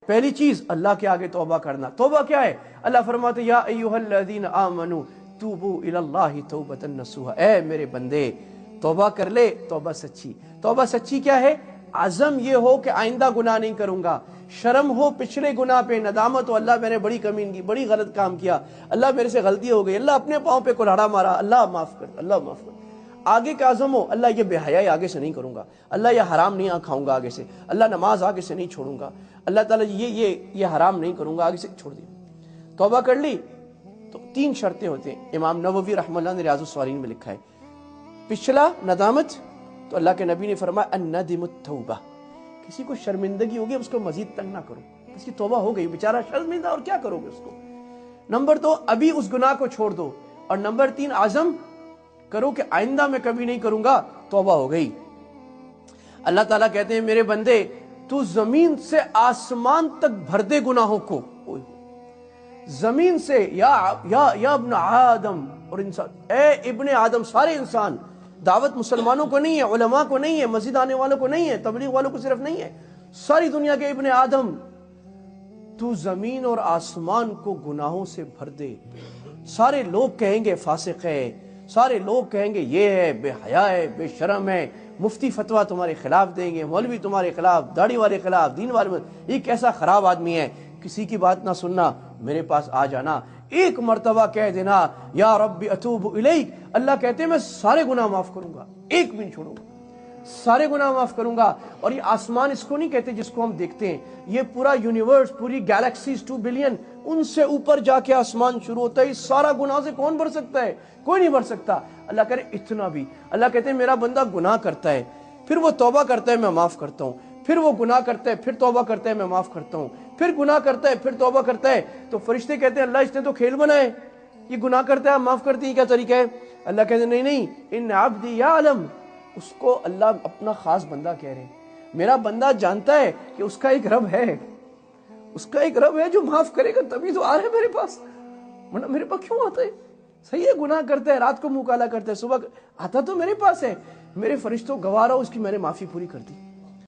پہلی چیز اللہ کے آگے توبہ کرنا. توبہ کیا ہے؟ اللہ فرماتے یا ایھا آمنو توبو اللہ توبۃ نصوحا، اے میرے بندے توبہ کر لے، توبہ سچی. توبہ سچی کیا ہے؟ عزم یہ ہو کہ آئندہ گناہ نہیں کروں گا، شرم ہو پچھلے گناہ پہ، ندامت ہو اللہ میں نے بڑی کمینگی بڑی غلط کام کیا، اللہ میرے سے غلطی ہو گئی، اللہ اپنے پاؤں پہ کلہاڑا مارا، اللہ معاف کر، اللہ معاف کر. آگے کا عزم ہو اللہ یہ بے حیائی آگے سے نہیں کروں گا، اللہ یہ حرام نہیں کھاؤں گا آگے سے، اللہ نماز آگے سے نہیں چھوڑوں گا، اللہ تعالیٰ یہ حرام نہیں کروں گا آگے سے، چھوڑ دیا. توبہ کر لی تو 3 شرطیں ہوتے ہیں. امام نووی رحمہ اللہ نے ریاض الصالحین میں لکھا ہے پچھلا ندامت تو اللہ کے نبی نے فرمایا الندم التوبہ، کسی کو شرمندگی ہوگی اس کو مزید تنگ نہ کرو، اس کی توبہ ہو گئی بیچارہ شرمندہ اور کیا کرو گے اس کو. نمبر 2 ابھی اس گناہ کو چھوڑ دو، اور نمبر 3 عزم کرو کہ آئندہ میں کبھی نہیں کروں گا، توبہ ہو گئی. اللہ تعالیٰ کہتے ہیں میرے بندے تو زمین سے آسمان تک بھر دے گناہوں کو، زمین سے یا ابن آدم، اور انسان اے ابن آدم سارے انسان. دعوت مسلمانوں کو نہیں ہے، علماء کو نہیں ہے، مسجد آنے والوں کو نہیں ہے، تبلیغ والوں کو صرف نہیں ہے، ساری دنیا کے ابن آدم تو زمین اور آسمان کو گناہوں سے بھر دے. سارے لوگ کہیں گے فاسق ہے، سارے لوگ کہیں گے یہ ہے، بے حیا ہے، بے شرم ہے، مفتی فتویٰ تمہارے خلاف دیں گے، مولوی تمہارے خلاف، داڑھی والے خلاف، دین والے، یہ کیسا خراب آدمی ہے. کسی کی بات نہ سننا، میرے پاس آ جانا، ایک مرتبہ کہہ دینا یا رب اتوب الیک، اللہ کہتے ہیں میں سارے گناہ معاف کروں گا، ایک بھی نہیں چھوڑوں گا، سارے گناہ معاف کروں گا. اور یہ آسمان اس کو نہیں کہتے جس کو ہم دیکھتے ہیں، یہ پورا یونیورس، پوری گیلیکسیز 2 بلین، ان سے اوپر جا کے آسمان شروع ہوتا ہے. یہ سارا گناہ سے کون بھر سکتا ہے؟ کوئی نہیں بھر سکتا. اللہ کرے اتنا بھی. اللہ کہتے ہیں میرا بندہ گناہ کرتا ہے، پھر وہ توبہ کرتا ہے میں معاف کرتا ہوں، پھر وہ گناہ کرتا ہے پھر توبہ کرتا ہے میں معاف کرتا ہوں، پھر گناہ کرتا ہے پھر توبہ کرتا ہے. تو فرشتے کہتے ہیں اللہ اس نے تو کھیل بنائے، یہ گناہ کرتا ہے معاف کرتے ہیں، کیا طریقہ ہے؟ اللہ کہتے ہیں نہیں، ان عبدی یعلم، اس کو اللہ اپنا خاص بندہ کہہ رہے ہیں. میرا بندہ جانتا ہے کہ اس کا ایک رب ہے، اس کا ایک رب ہے جو معاف کرے گا، تبھی تو آ رہے میرے پاس، ورنہ میرے پاس کیوں آتا ہے؟ صحیح ہے گناہ کرتا ہے، رات کو منہ کالا کرتا ہے، صبح آتا تو میرے پاس ہے، میرے فرشتوں گواہ رہو اس کی میں نے معافی پوری کر دی.